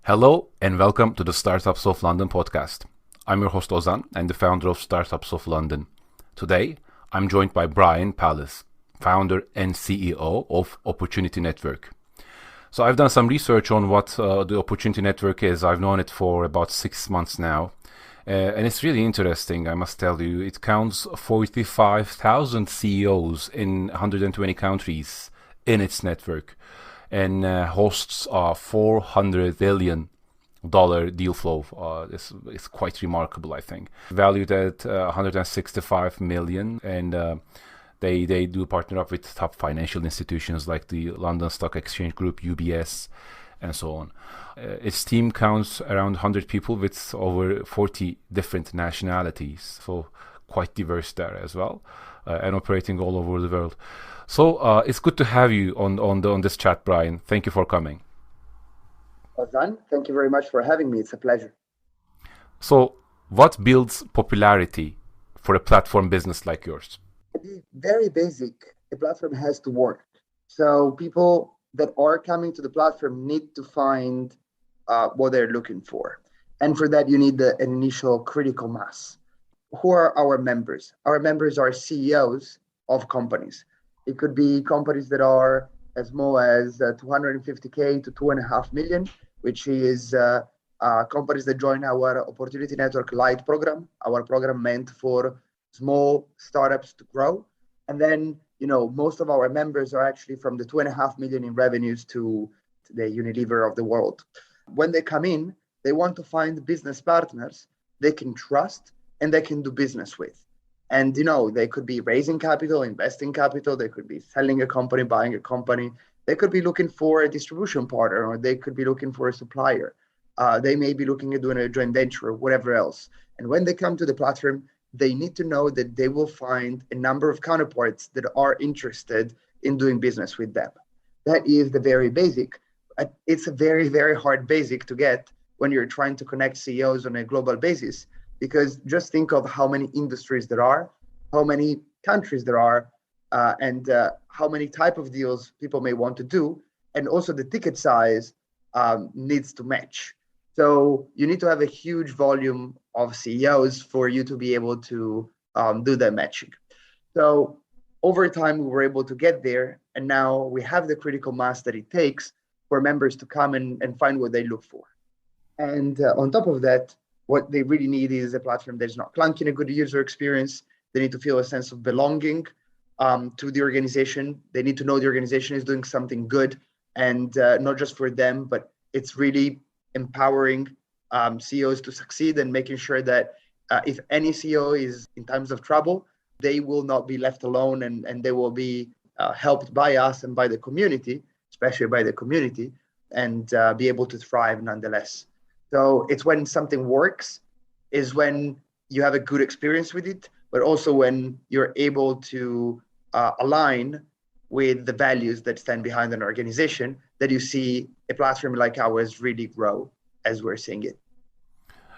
Hello and welcome to the Startups of London podcast. I'm your host Ozan and the founder of Startups of London. Today, I'm joined by Brain Pallas, founder and CEO of Opportunity Network. So I've done some research on what the Opportunity Network is. I've known it for about 6 months now. And it's really interesting, I must tell you. It counts 45,000 CEOs in 120 countries in its network, and hosts a $400 billion deal flow. This is quite remarkable, I think. Valued at 165 million, and they do partner up with top financial institutions like the London Stock Exchange Group, UBS, and so on. Its team counts around 100 people with over 40 different nationalities, so quite diverse there as well, and operating all over the world. So it's good to have you on this chat, Brian. Thank you for coming. Ozan, thank you very much for having me. It's a pleasure. So what builds popularity for a platform business like yours? Very basic. A platform has to work. So people that are coming to the platform need to find what they're looking for. And for that, you need an initial critical mass. Who are our members? Our members are CEOs of companies. It could be companies that are as small as 250K to 2.5 million, which is companies that join our Opportunity Network Lite program, our program meant for small startups to grow. And then, most of our members are actually from the 2.5 million in revenues to the Unilever of the world. When they come in, they want to find business partners they can trust and they can do business with. And, they could be raising capital, investing capital. They could be selling a company, buying a company. They could be looking for a distribution partner, or they could be looking for a supplier. They may be looking at doing a joint venture or whatever else. And when they come to the platform, they need to know that they will find a number of counterparts that are interested in doing business with them. That is the very basic. It's a very, very hard basic to get when you're trying to connect CEOs on a global basis. Because just think of how many industries there are, how many countries there are, and how many type of deals people may want to do. And also the ticket size needs to match. So you need to have a huge volume of CEOs for you to be able to do that matching. So over time, we were able to get there. And now we have the critical mass that it takes for members to come and find what they look for. And on top of that, what they really need is a platform that's not clunky and a good user experience. They need to feel a sense of belonging to the organization. They need to know the organization is doing something good, and not just for them, but it's really empowering CEOs to succeed and making sure that if any CEO is in times of trouble, they will not be left alone, and they will be helped by us and by the community, especially by the community, and be able to thrive nonetheless. So it's when something works is when you have a good experience with it, but also when you're able to align with the values that stand behind an organization, that you see a platform like ours really grow as we're seeing it.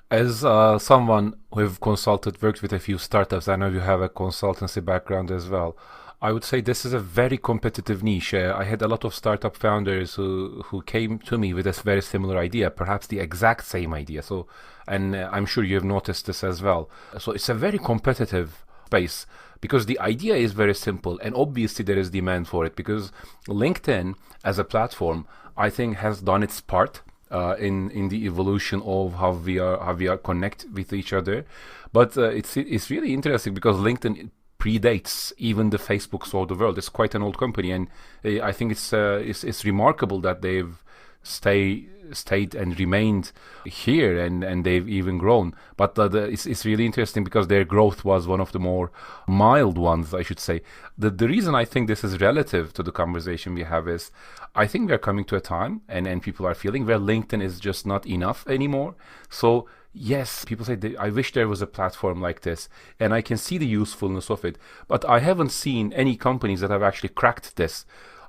As someone who have worked with a few startups, I know you have a consultancy background as well. I would say this is a very competitive niche. I had a lot of startup founders who came to me with a very similar idea, perhaps the exact same idea. So, and I'm sure you have noticed this as well. So it's a very competitive space because the idea is very simple, and obviously there is demand for it because LinkedIn as a platform, I think, has done its part in the evolution of how we are connect with each other. But it's really interesting because LinkedIn predates even the Facebooks of the world. It's quite an old company, and I think it's remarkable that they've stayed and remained here, and they've even grown. But it's really interesting because their growth was one of the more mild ones, I should say. The reason I think this is relative to the conversation we have is I think we're coming to a time, and people are feeling where LinkedIn is just not enough anymore. So yes, people say, I wish there was a platform like this, and I can see the usefulness of it, but I haven't seen any companies that have actually cracked this.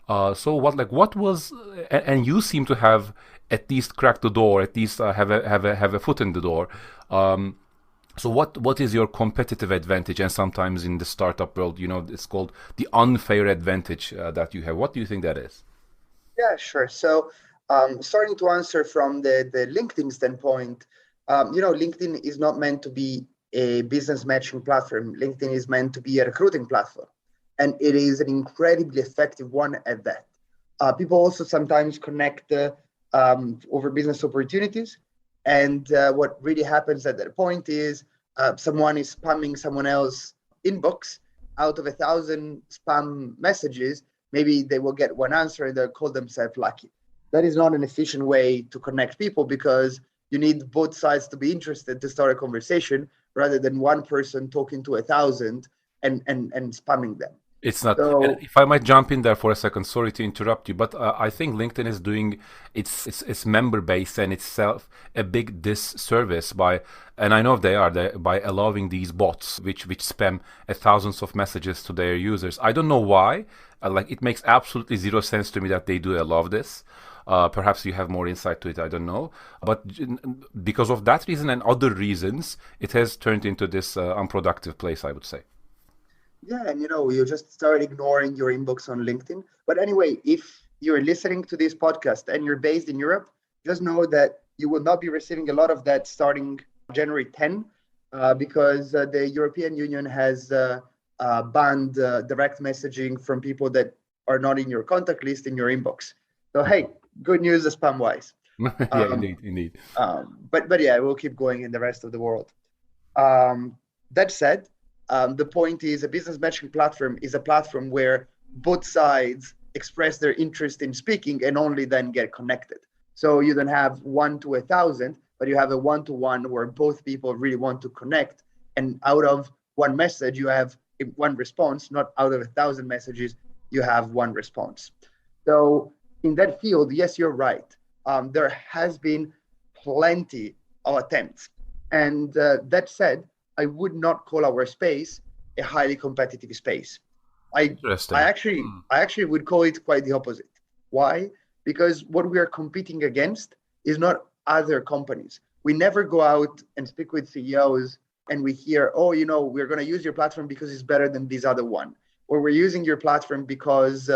So what was, and you seem to have at least cracked the door, at least have a foot in the door. So what is your competitive advantage? And sometimes in the startup world, it's called the unfair advantage that you have. What do you think that is? Yeah, sure. So, starting to answer from the LinkedIn standpoint, LinkedIn is not meant to be a business matching platform. LinkedIn is meant to be a recruiting platform, and it is an incredibly effective one at that. People also sometimes connect over business opportunities, and what really happens at that point is someone is spamming someone else inbox. Out of 1,000 spam messages, maybe they will get one answer and they'll call themselves lucky. That is not an efficient way to connect people because you need both sides to be interested to start a conversation rather than one person talking to 1,000 and spamming them. It's not. And So if I might jump in there for a second, sorry to interrupt you, but I think LinkedIn is doing its member base and itself a big disservice by, and I know by allowing these bots which spam thousands of messages to their users. I don't know why. Like it makes absolutely zero sense to me that they do allow this. Perhaps you have more insight to it. I don't know, but because of that reason and other reasons, it has turned into this unproductive place, I would say. yeah, and you just start ignoring your inbox on LinkedIn. But anyway, if you're listening to this podcast and you're based in Europe, just know that you will not be receiving a lot of that starting January 10, because the European Union has banned direct messaging from people that are not in your contact list in your inbox. So hey, good news spam wise. Yeah, Um, indeed, indeed. but yeah, we'll keep going in the rest of the world. Um, that said, the point is a business matching platform is a platform where both sides express their interest in speaking and only then get connected. So you don't have 1 to 1,000, but you have a 1 to 1 where both people really want to connect. And out of one message, you have one response, not out of 1,000 messages, you have one response. So in that field, yes, you're right. There has been plenty of attempts. And that said, I would not call our space a highly competitive space. I I Interesting. actually I actually would call it quite the opposite. Why? Because what we are competing against is not other companies. We never go out and speak with CEOs and we hear, oh, we're going to use your platform because it's better than this other one, or we're using your platform because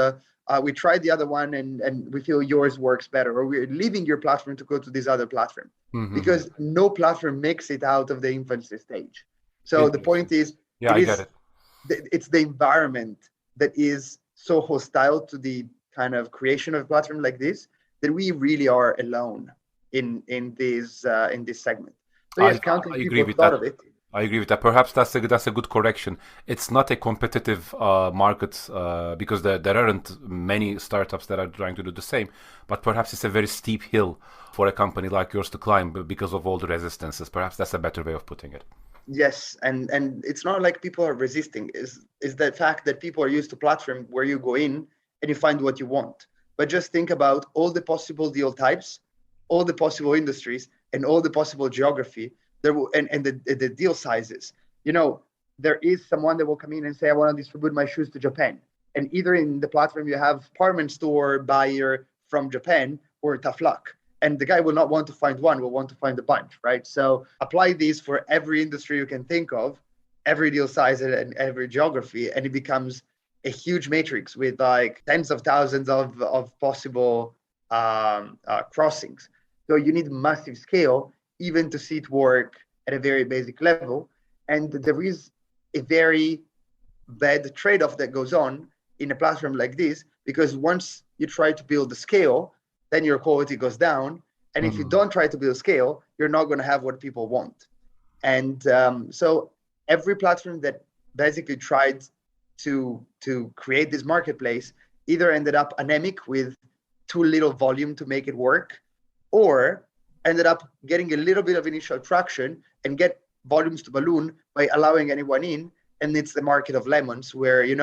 we tried the other one and we feel yours works better, or we're leaving your platform to go to this other platform, Mm-hmm. because no platform makes it out of the infancy stage. So the Interesting. point is, Yeah, it I get is it. it's the environment that is so hostile to the kind of creation of a platform like this that we really are alone in this segment. So I yes, countless I agree people with thought that. of it. I agree with that. Perhaps that's a good correction. It's not a competitive market because there aren't many startups that are trying to do the same. But perhaps it's a very steep hill for a company like yours to climb because of all the resistances. Perhaps that's a better way of putting it. Yes, and it's not like people are resisting. Is the fact that people are used to platform where you go in and you find what you want. But just think about all the possible deal types, all the possible industries, and all the possible geography there will, and the deal sizes. You know, there is someone that will come in and say, I want to distribute my shoes to Japan. And either in the platform you have department store buyer from Japan or tough luck, and the guy will not want to find one, will want to find a bunch, right? So apply these for every industry you can think of, every deal size and every geography, and it becomes a huge matrix with like tens of thousands of possible crossings. So you need massive scale even to see it work at a very basic level. And there is a very bad trade-off that goes on in a platform like this, because once you try to build the scale, then your quality goes down. And if you Mm. don't try to build scale, you're not going to have what people want. And so every platform that basically tried to create this marketplace either ended up anemic with too little volume to make it work, or ended up getting a little bit of initial traction and get volumes to balloon by allowing anyone in. And it's the market of lemons where, you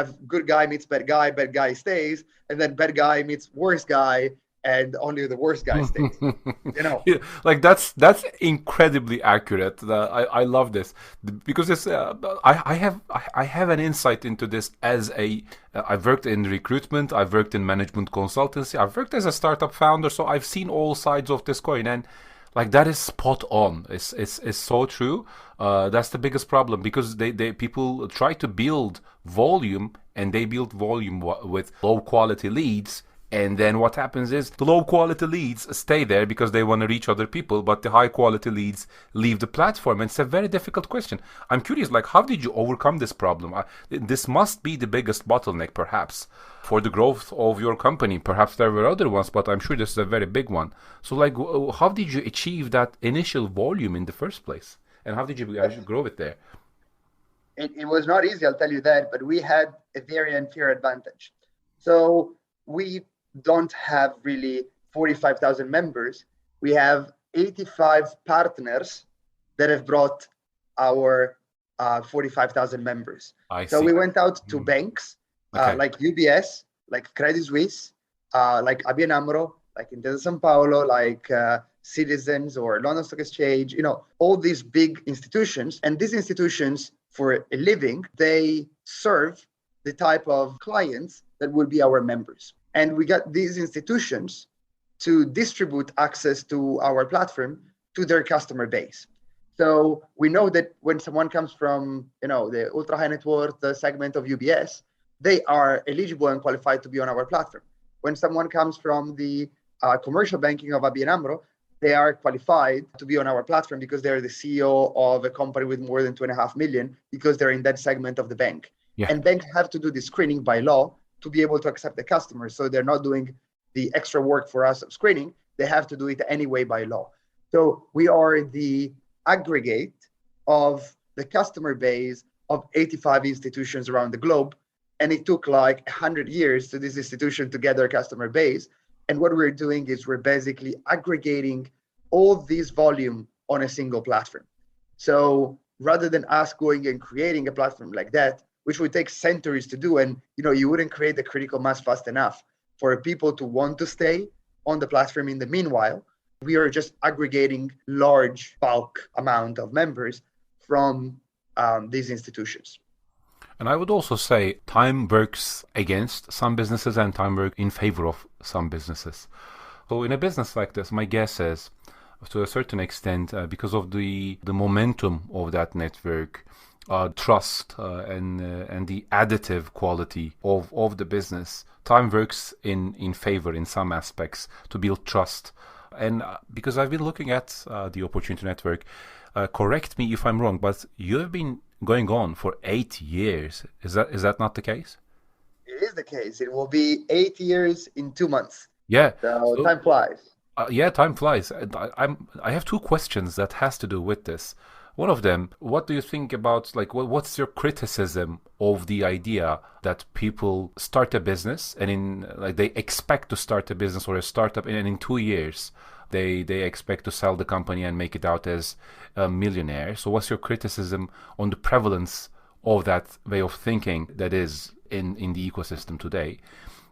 have good guy meets bad guy stays, and then bad guy meets worst guy, and only the worst guy stays. You know, Yeah, like that's incredibly accurate. I love this because it's I have an insight into this as a I've worked in recruitment, I've worked in management consultancy, I've worked as a startup founder, so I've seen all sides of this coin. And Like that is spot on. It's so true. That's the biggest problem because they people try to build volume and they build volume with low quality leads. And then what happens is the low quality leads stay there because they want to reach other people, but the high quality leads leave the platform. And it's a very difficult question. I'm curious, like, how did you overcome this problem? This must be the biggest bottleneck, perhaps, for the growth of your company. Perhaps there were other ones, but I'm sure this is a very big one. So, like, how did you achieve that initial volume in the first place? And how did you actually grow it there? It was not easy, I'll tell you that, but we had a very unfair advantage. So we don't have really 45,000 members. We have 85 partners that have brought our 45,000 members. I So see. we went out to Mm. banks Okay. like UBS, like Credit Suisse, like ABN AMRO, like Intesa San Paolo, like Citizens or London Stock Exchange, all these big institutions. And these institutions, for a living, they serve the type of clients that will be our members. And we got these institutions to distribute access to our platform to their customer base. So we know that when someone comes from, the ultra high net worth segment of UBS, they are eligible and qualified to be on our platform. When someone comes from the commercial banking of ABN AMRO, they are qualified to be on our platform because they're the CEO of a company with more than 2.5 million because they're in that segment of the bank. Yeah. And banks have to do the screening by law to be able to accept the customers. So they're not doing the extra work for us of screening. They have to do it anyway by law. So we are the aggregate of the customer base of 85 institutions around the globe. And it took like 100 years to this institution to get their customer base. And what we're doing is we're basically aggregating all this volume on a single platform. So rather than us going and creating a platform like that, which would take centuries to do, and you wouldn't create the critical mass fast enough for people to want to stay on the platform in the meanwhile, we are just aggregating large bulk amount of members from these institutions. And I would also say time works against some businesses and time works in favor of some businesses. So in a business like this, my guess is, to a certain extent, because of the momentum of that network, trust and the additive quality of the business, time works in favor in some aspects to build trust. And because I've been looking at the Opportunity Network, correct me if I'm wrong, but you have been going on for 8 years. Is that not the case? It is the case. It will be 8 years in 2 months. Yeah. So So time flies. yeah, time flies. And I have two questions that has to do with this. One of them, what do you think about like what's your criticism of the idea that people start a business and in like they expect to start a business or a startup and in 2 years they expect to sell the company and make it out as a millionaire. So what's your criticism on the prevalence of that way of thinking that is in the ecosystem today?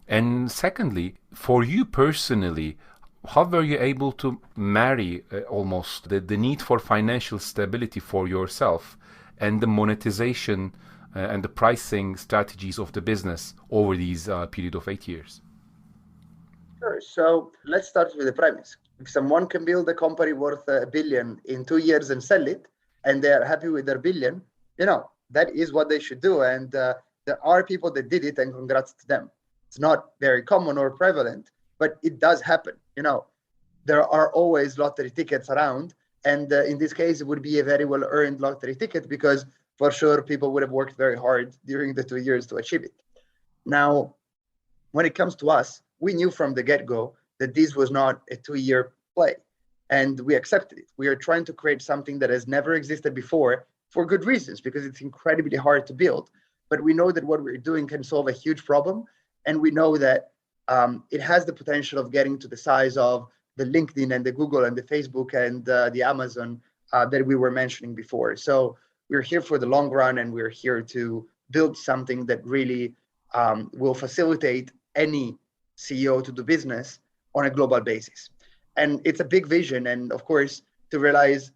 And secondly, for you personally, how were you able to marry almost the need for financial stability for yourself and the monetization and the pricing strategies of the business over these period of 8 years? Sure. So let's start with the premise. If someone can build a company worth a billion in 2 years and sell it, and they are happy with their billion, that is what they should do. And there are people that did it, and congrats to them. It's not very common or prevalent, but it does happen. There are always lottery tickets around. And in this case, it would be a very well earned lottery ticket because for sure people would have worked very hard during the 2 years to achieve it. Now, when it comes to us, we knew from the get-go that this was not a 2-year play, and we accepted it. We are trying to create something that has never existed before for good reasons, because it's incredibly hard to build. But we know that what we're doing can solve a huge problem, and we know that it has the potential of getting to the size of the LinkedIn and the Google and the Facebook and the Amazon that we were mentioning before. So we're here for the long run, and we're here to build something that really will facilitate any CEO to do business on a global basis. And it's a big vision. And of course, to realize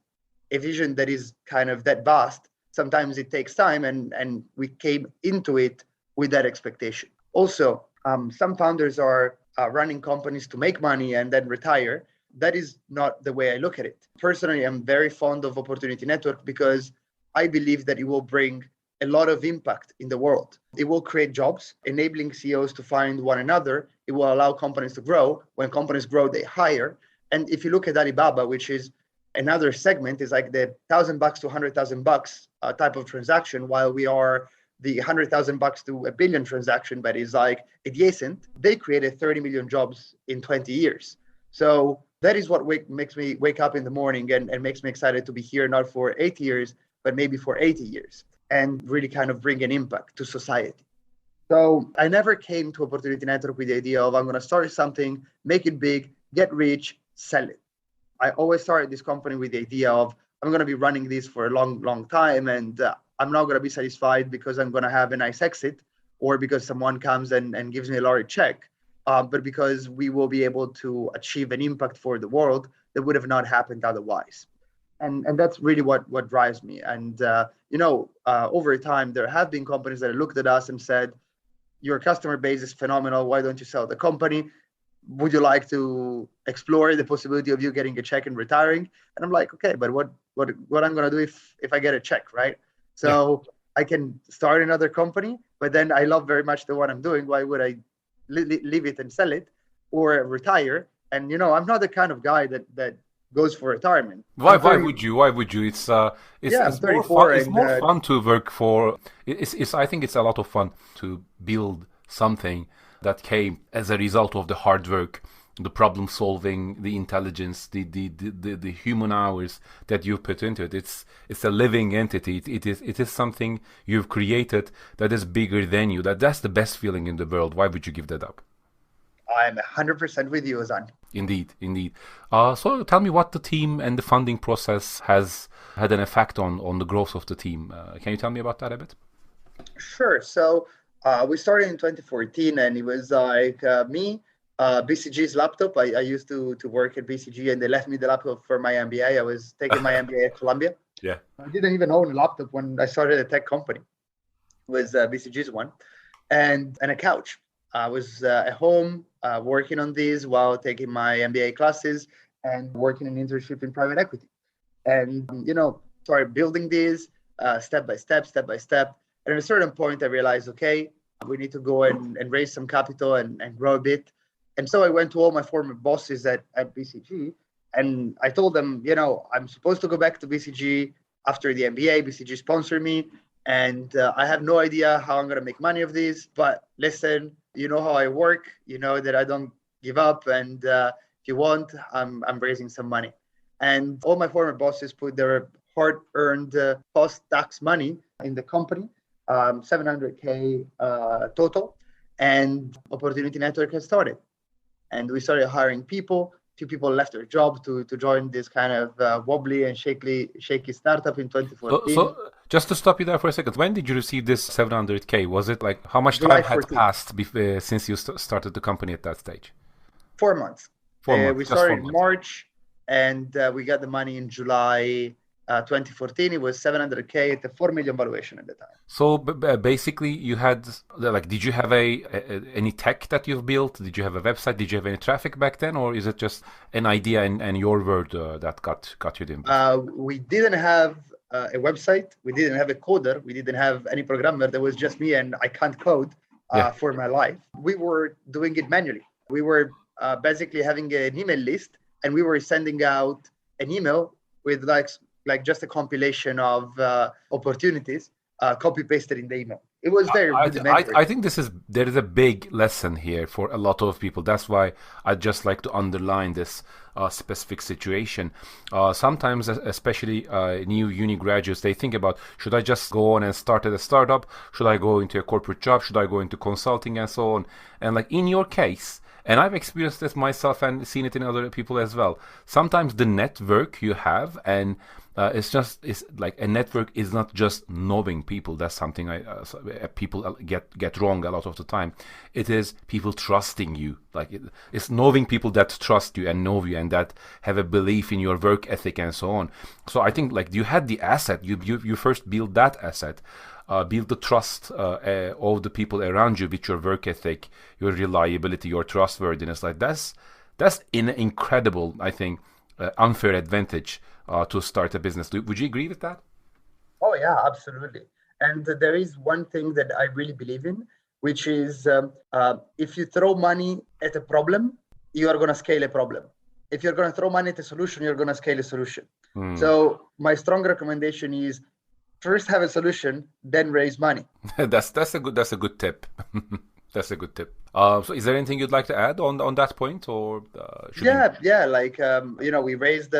a vision that is kind of that vast, sometimes it takes time. And we came into it with that expectation. Also, some founders are running companies to make money and then retire. that is not the way I look at it. Personally, I'm very fond of Opportunity Network because I believe that it will bring a lot of impact in the world. It will create jobs, enabling CEOs to find one another. It will allow companies to grow. When companies grow, they hire. And if you look at Alibaba, which is another segment, is like the $1,000 to $100,000 type of transaction, while we are the $100,000 to $1 billion transaction, but is like adjacent. They created 30 million jobs in 20 years. So that is what makes me wake up in the morning and makes me excited to be here, not for 8 years, but maybe for 80 years, and really kind of bring an impact to society. So I never came to Opportunity Network with the idea of I'm going to start something, make it big, get rich, sell it. I always started this company with the idea of I'm going to be running this for a long, long time, and I'm not going to be satisfied because I'm going to have a nice exit or because someone comes and gives me a large check, but because we will be able to achieve an impact for the world that would have not happened otherwise. And that's really what drives me. And, over time, there have been companies that looked at us and said, your customer base is phenomenal. Why don't you sell the company? Would you like to explore the possibility of you getting a check and retiring? And I'm like, okay, but what I'm going to do if I get a check, right? So I can start another company, but then I love very much the one I'm doing. Why would I leave it and sell it or retire? And, I'm not the kind of guy that goes for retirement. Why would you? Why would you? It's more fun. It's more fun to work for. I think it's a lot of fun to build something that came as a result of the hard work, the problem solving, the intelligence, the human hours that you've put into it. It's a living entity. It is something you've created that is bigger than you. That's the best feeling in the world. Why would you give that up? I'm 100% with you, Ozan. Indeed. So tell me what the team and the funding process has had an effect on the growth of the team. Can you tell me about that a bit? Sure. So we started in 2014, and it was like me, BCG's laptop. I used to work at BCG, and they left me the laptop for my MBA. I was taking my MBA at Columbia. Yeah. I didn't even own a laptop when I started a tech company. It was BCG's one, and a couch. I was at home working on these while taking my MBA classes and working an internship in private equity. And, started building these step by step. And at a certain point, I realized, okay, we need to go and raise some capital and grow a bit. And so I went to all my former bosses at BCG, and I told them, I'm supposed to go back to BCG after the MBA. BCG sponsored me, and I have no idea how I'm going to make money of this. But listen, you know how I work. You know that I don't give up, and if you want, I'm raising some money. And all my former bosses put their hard-earned post-tax money in the company. 700K total, and Opportunity Network has started. And we started hiring people. Few people left their job to join this kind of wobbly and shaky startup in 2014. So just to stop you there for a second, when did you receive this 700K? Was it like how much July time had 14th. passed since you started the company at that stage? 4 months. 4 months. We Just 4 started in months. March, and we got the money in July 2014. It was 700K at the 4 million valuation at the time. So basically, you had did you have any tech that you've built? Did you have a website? Did you have any traffic back then, or is it just an idea and your word that got you the We didn't have a website. We didn't have a coder. We didn't have any programmer. There was just me, and I can't code for my life. We were doing it manually. We were basically having an email list, and we were sending out an email with like just a compilation of opportunities copy pasted in the email. It was very rudimentary. I think there is a big lesson here for a lot of people. That's why I just like to underline this specific situation. Sometimes, especially new uni graduates, they think about, should I just go on and start at a startup? Should I go into a corporate job? Should I go into consulting and so on? And like in your case, and I've experienced this myself and seen it in other people as well. Sometimes the network you have, and it's like a network is not just knowing people. That's something people get wrong a lot of the time. It is people trusting you. It's knowing people that trust you and know you and that have a belief in your work ethic and so on. So I think you had the asset. You first build that asset. Build the trust of the people around you with your work ethic, your reliability, your trustworthiness. That's That's an incredible, I think, unfair advantage to start a business. Would you agree with that? Oh yeah, absolutely. And there is one thing that I really believe in, which is if you throw money at a problem, you are going to scale a problem. If you're going to throw money at a solution, you're going to scale a solution. Hmm. So my strong recommendation is first have a solution, then raise money. That's a good tip. That's a good tip. So, is there anything you'd like to add on that point, or should we? Yeah. Like we raised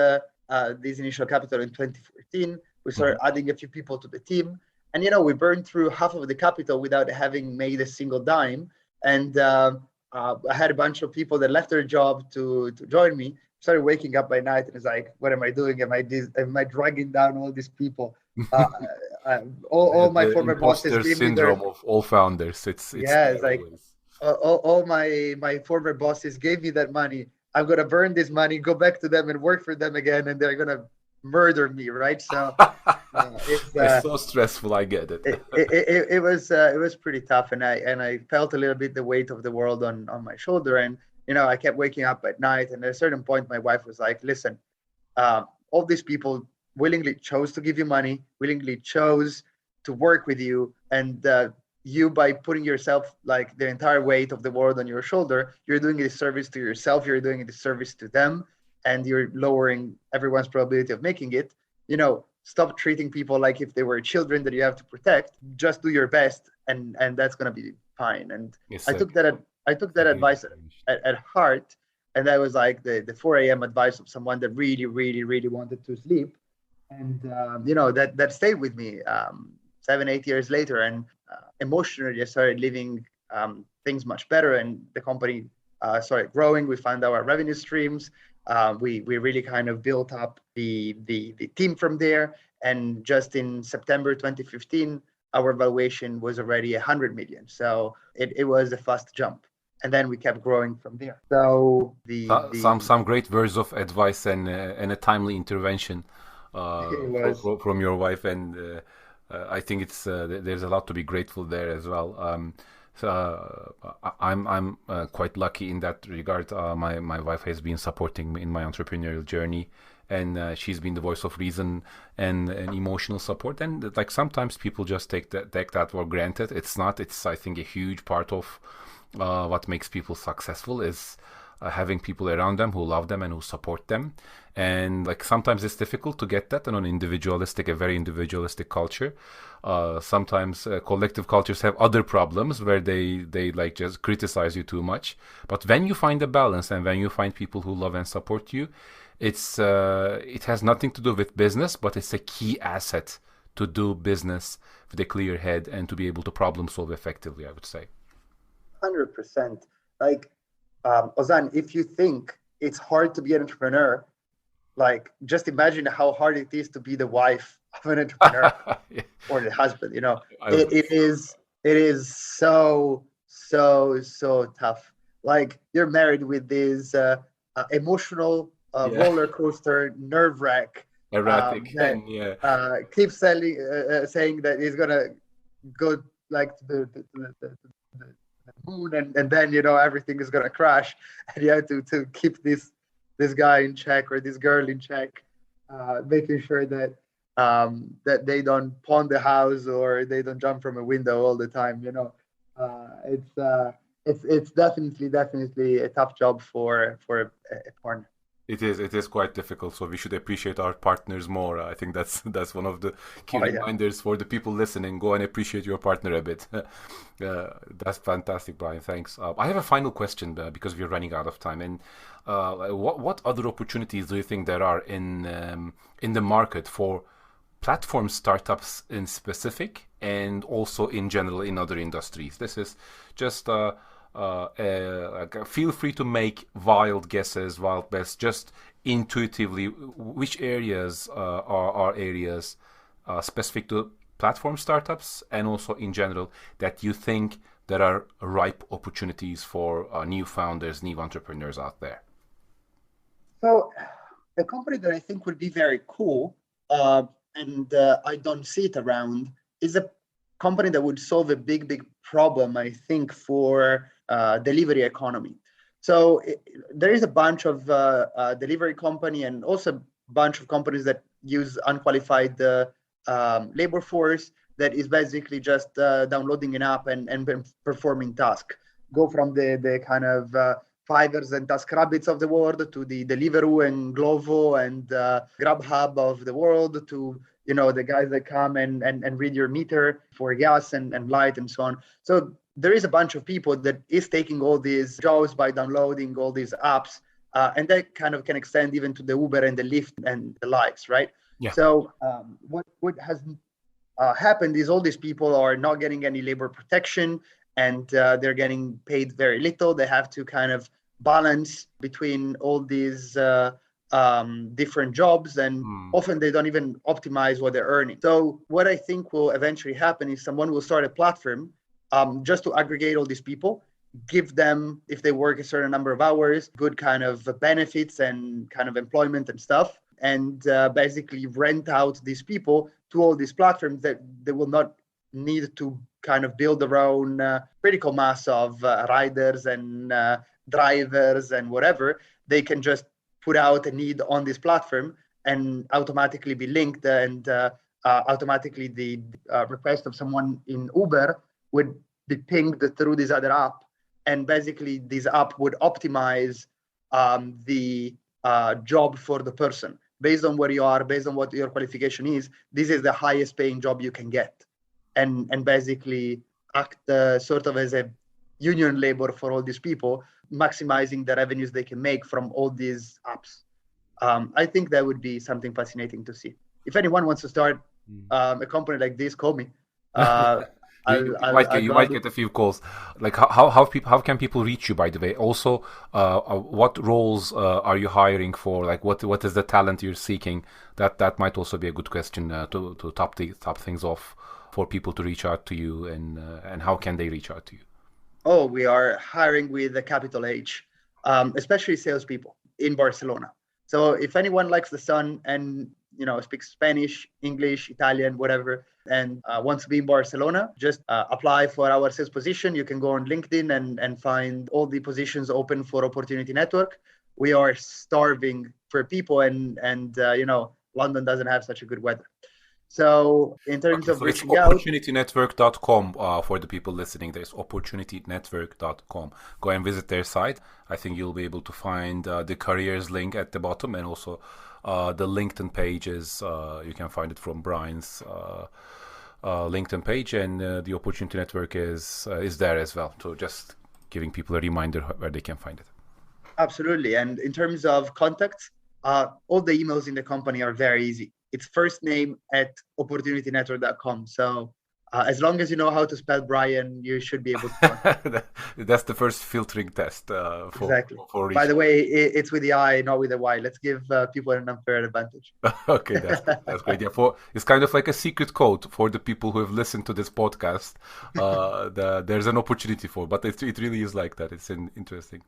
this initial capital in 2014. We started Mhm. adding a few people to the team, and we burned through half of the capital without having made a single dime. And I had a bunch of people that left their job to join me. Started waking up by night and it's like, what am I doing? Am I dragging down all these people? Uh, all my The former bosses imposter gave me their syndrome of all founders. It's yeah. It's there like always. all my former bosses gave me that money. I'm gonna burn this money, go back to them and work for them again, and they're gonna murder me, right? So it's It's so stressful. I get it. it was pretty tough, and I felt a little bit the weight of the world on my shoulder, and I kept waking up at night, and at a certain point, my wife was like, "Listen, all these people willingly chose to give you money, willingly chose to work with you, and you by putting yourself like the entire weight of the world on your shoulder, you're doing a disservice to yourself, you're doing a disservice to them, and you're lowering everyone's probability of making it. Stop treating people like if they were children that you have to protect. Just do your best, and that's gonna be fine." And It's I a took that I took it's a that great advice explanation. at heart, and that was like the 4 a.m. advice of someone that really, really, really wanted to sleep, and that stayed with me 7, 8 years later, and emotionally I started living things much better, and the company started growing. We found our revenue streams. We really kind of built up the team from there, and just in September 2015, our valuation was already 100 million. So it was a fast jump, and then we kept growing from there. So Some great words of advice and a timely intervention it was from your wife, and I think there's a lot to be grateful there as well. So I'm quite lucky in that regard. My wife has been supporting me in my entrepreneurial journey, and she's been the voice of reason and emotional support. And like sometimes people just take that for granted. It's not. It's, I think, a huge part of what makes people successful is having people around them who love them and who support them. And like sometimes it's difficult to get that in a very individualistic culture. Sometimes collective cultures have other problems where they like just criticize you too much. But when you find a balance and when you find people who love and support you, it has nothing to do with business, but it's a key asset to do business with a clear head and to be able to problem solve effectively, I would say. 100%. Like, Ozan, if you think it's hard to be an entrepreneur, like just imagine how hard it is to be the wife of an entrepreneur Yeah, or the husband. I It, would it say. is it is so tough. Like you're married with this emotional Yeah, roller coaster nerve wrack erratic that and yeah. keeps saying that he's gonna go like to the moon, and then everything is gonna crash, and you have to keep this guy in check or this girl in check, making sure that they don't pawn the house or they don't jump from a window all the time. It's definitely a tough job for a partner. It is quite difficult, so we should appreciate our partners more. I think that's one of the key Oh yeah. reminders for the people listening. Go and appreciate your partner a bit. That's fantastic, Brian. Thanks. I have a final question because we're running out of time. And what other opportunities do you think there are in the market for platform startups in specific and also in general in other industries? This is just like, feel free to make wild guesses, wild bets, just intuitively. Which areas are areas specific to platform startups and also in general that you think there are ripe opportunities for new founders, new entrepreneurs out there? So a company that I think would be very cool, and I don't see it around, is a company that would solve a big problem, I think, for delivery economy. So there is a bunch of delivery company and also a bunch of companies that use unqualified labor force that is basically just downloading an app and performing task. Go from the kind of Fivers and TaskRabbits of the world to the Deliveroo and Glovo and Grubhub of the world to the guys that come and read your meter for gas and light and so on. So there is a bunch of people that is taking all these jobs by downloading all these apps, and that kind of can extend even to the Uber and the Lyft and the likes, right? Yeah. So what has happened is all these people are not getting any labor protection, and they're getting paid very little. They have to kind of balance between all these different jobs, and Mm. often they don't even optimize what they're earning. So what I think will eventually happen is someone will start a platform just to aggregate all these people, give them, if they work a certain number of hours, good kind of benefits and kind of employment and stuff, and basically rent out these people to all these platforms that they will not need to kind of build their own critical mass of riders and drivers and whatever. They can just put out a need on this platform and automatically be linked, and automatically the request of someone in Uber would be pinged through this other app, and basically this app would optimize the job for the person based on where you are, based on what your qualification is. This is the highest paying job you can get, and basically act sort of as a union labor for all these people, maximizing the revenues they can make from all these apps. I think that would be something fascinating to see. If anyone wants to start a company like this, call me. Uh, I'll You might gladly. get a few calls. Like how can people reach you? By the way, also, what roles are you hiring for? Like what is the talent you're seeking? That might also be a good question to top things off for people to reach out to you, and how can they reach out to you? Oh, we are hiring with a capital H, especially salespeople in Barcelona. So if anyone likes the sun and speaks Spanish, English, Italian, whatever, and wants to be in Barcelona, just apply for our sales position. You can go on LinkedIn and find all the positions open for Opportunity Network. We are starving for people, and London doesn't have such a good weather. So in terms Okay, of so it's reaching out, opportunitynetwork.com for the people listening. There's opportunitynetwork.com. Go and visit their site. I think you'll be able to find the careers link at the bottom, and also the LinkedIn pages. You can find it from Brian's LinkedIn page, and the Opportunity Network is there as well. So just giving people a reminder where they can find it. absolutely. And in terms of contacts, all the emails in the company are very easy. It's first name at opportunitynetwork.com. So as long as you know how to spell Brian, you should be able to contact. That's the first filtering test Exactly. for By reaching. the way, it's with the I, not with the Y. Let's give people an unfair advantage. Okay, that's good. That's great. Yeah, it's kind of like a secret code for the people who have listened to this podcast. There's an opportunity for, but it really is like that. It's interesting.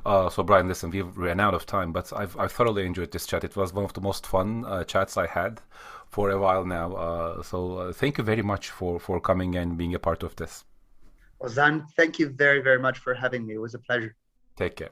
So Brian, listen, we've ran out of time, but I've thoroughly enjoyed this chat. It was one of the most fun chats I had for a while now. So thank you very much for coming and being a part of this. Ozan, thank you very, very much for having me. It was a pleasure. Take care.